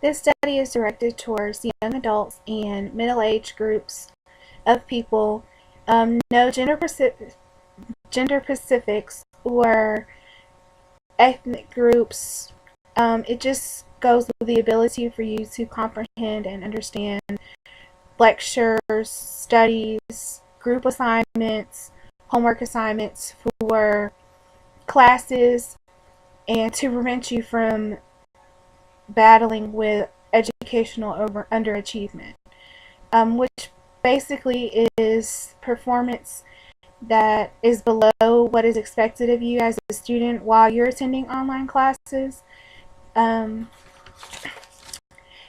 This study is directed towards young adults and middle-aged groups of people. No gender specifics or ethnic groups. It just goes with the ability for you to comprehend and understand lectures, studies, group assignments, homework assignments for classes, and to prevent you from battling with educational underachievement, which basically is performance that is below what is expected of you as a student while you're attending online classes.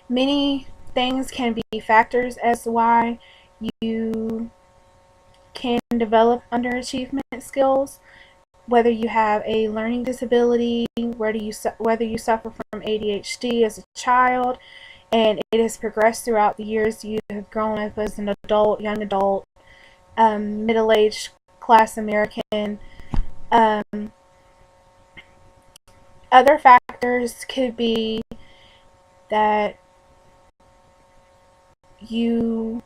Many things can be factors as to why you can develop underachievement skills, whether you have a learning disability, whether you suffer from ADHD as a child, and it has progressed throughout the years you have grown up as an adult, young adult, middle-aged class American. Other factors could be that you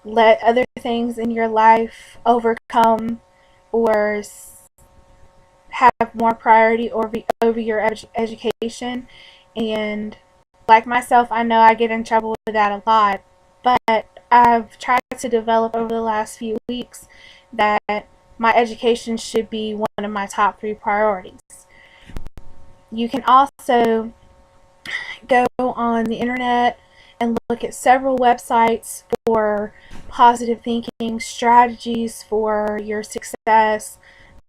let other things in your life overcome or have more priority over your education. And like myself, I know I get in trouble with that a lot, but I've tried to develop over the last few weeks that my education should be one of my top 3 priorities. You can also go on the internet and look at several websites for positive thinking strategies for your success.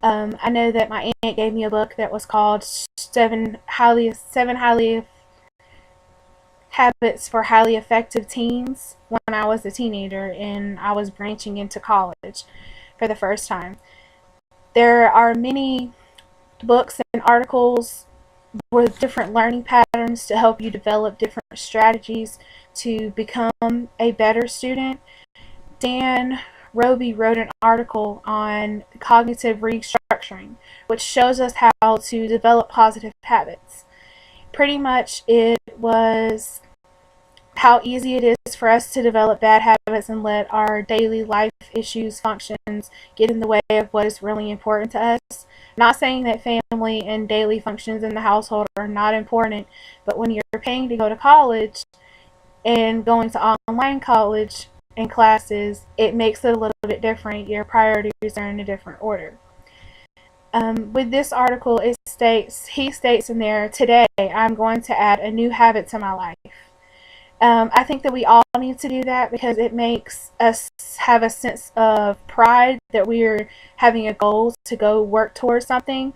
I know that my aunt gave me a book that was called Seven Habits for Highly Effective Teens when I was a teenager and I was branching into college for the first time. There are many books and articles with different learning patterns to help you develop different strategies to become a better student. Dan Roby wrote an article on cognitive restructuring, which shows us how to develop positive habits. Pretty much it was how easy it is for us to develop bad habits and let our daily life issues, functions get in the way of what is really important to us. Not saying that family and daily functions in the household are not important, but when you're paying to go to college and going to online college and classes, it makes it a little bit different. Your priorities are in a different order. With this article, he states in there, today I'm going to add a new habit to my life. I think that we all need to do that because it makes us have a sense of pride that we're having a goal to go work towards something.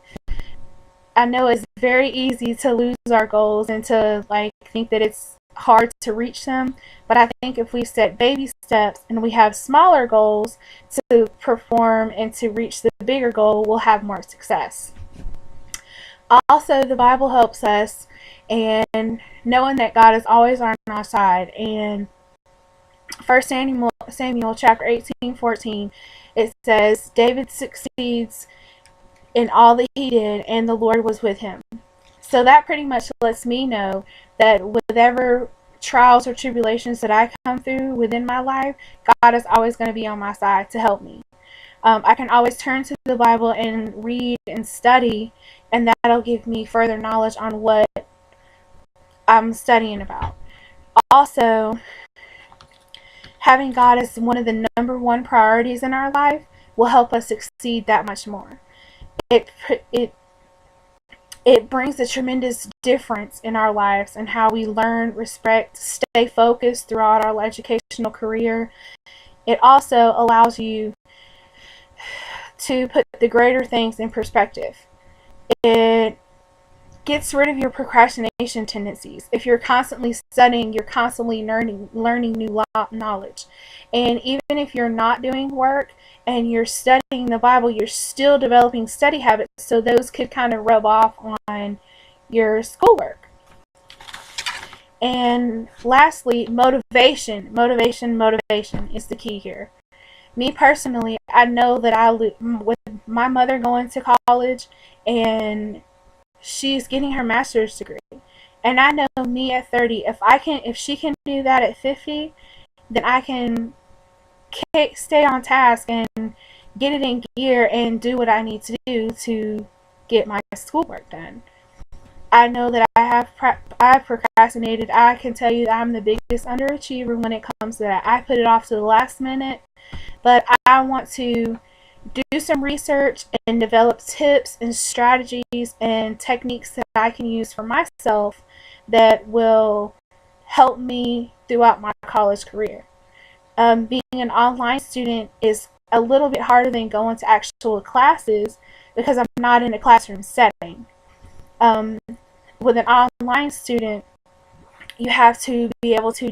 I know it's very easy to lose our goals and to think that it's hard to reach them, but I think if we set baby steps and we have smaller goals to perform and to reach the bigger goal, we'll have more success. Also, the Bible helps us, and knowing that God is always on our side. And 1 Samuel chapter 18:14, it says, David succeeds in all that he did, and the Lord was with him. So that pretty much lets me know that whatever trials or tribulations that I come through within my life, God is always going to be on my side to help me. I can always turn to the Bible and read and study, and that'll give me further knowledge on what I'm studying about. Also, having God as one of the number 1 priorities in our life will help us succeed that much more. It brings a tremendous difference in our lives and how we learn, respect, stay focused throughout our educational career. It also allows you to put the greater things in perspective. It gets rid of your procrastination tendencies. If you're constantly studying, you're constantly learning new knowledge. And even if you're not doing work and you're studying the Bible, you're still developing study habits, so those could kind of rub off on your schoolwork. And lastly, motivation. Motivation is the key here. Me personally, I know that with my mother going to college and she's getting her master's degree. And I know me at 30, if she can do that at 50, then I can stay on task and get it in gear and do what I need to do to get my schoolwork done. I know that I have procrastinated. I can tell you that I'm the biggest underachiever when it comes to that. I put it off to the last minute, but I want to do some research and develop tips and strategies and techniques that I can use for myself that will help me throughout my college career. Being an online student is a little bit harder than going to actual classes because I'm not in a classroom setting. Um, with an online student, you have to be able to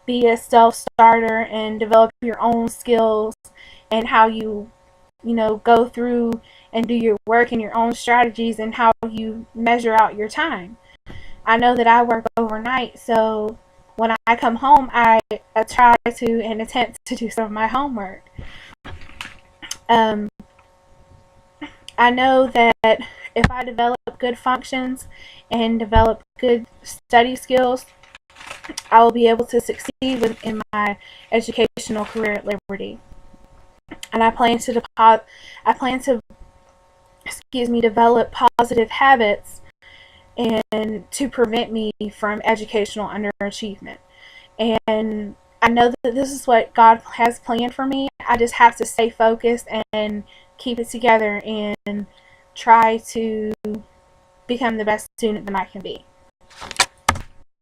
be a self-starter and develop your own skills and how go through and do your work and your own strategies and how you measure out your time. I know that I work overnight, so when I come home, I try to and attempt to do some of my homework. Um, I know that if I develop good functions and develop good study skills, I will be able to succeed in my educational career at Liberty. And I plan to develop positive habits and to prevent me from educational underachievement. And I know that this is what God has planned for me. I just have to stay focused and keep it together and try to become the best student that I can be.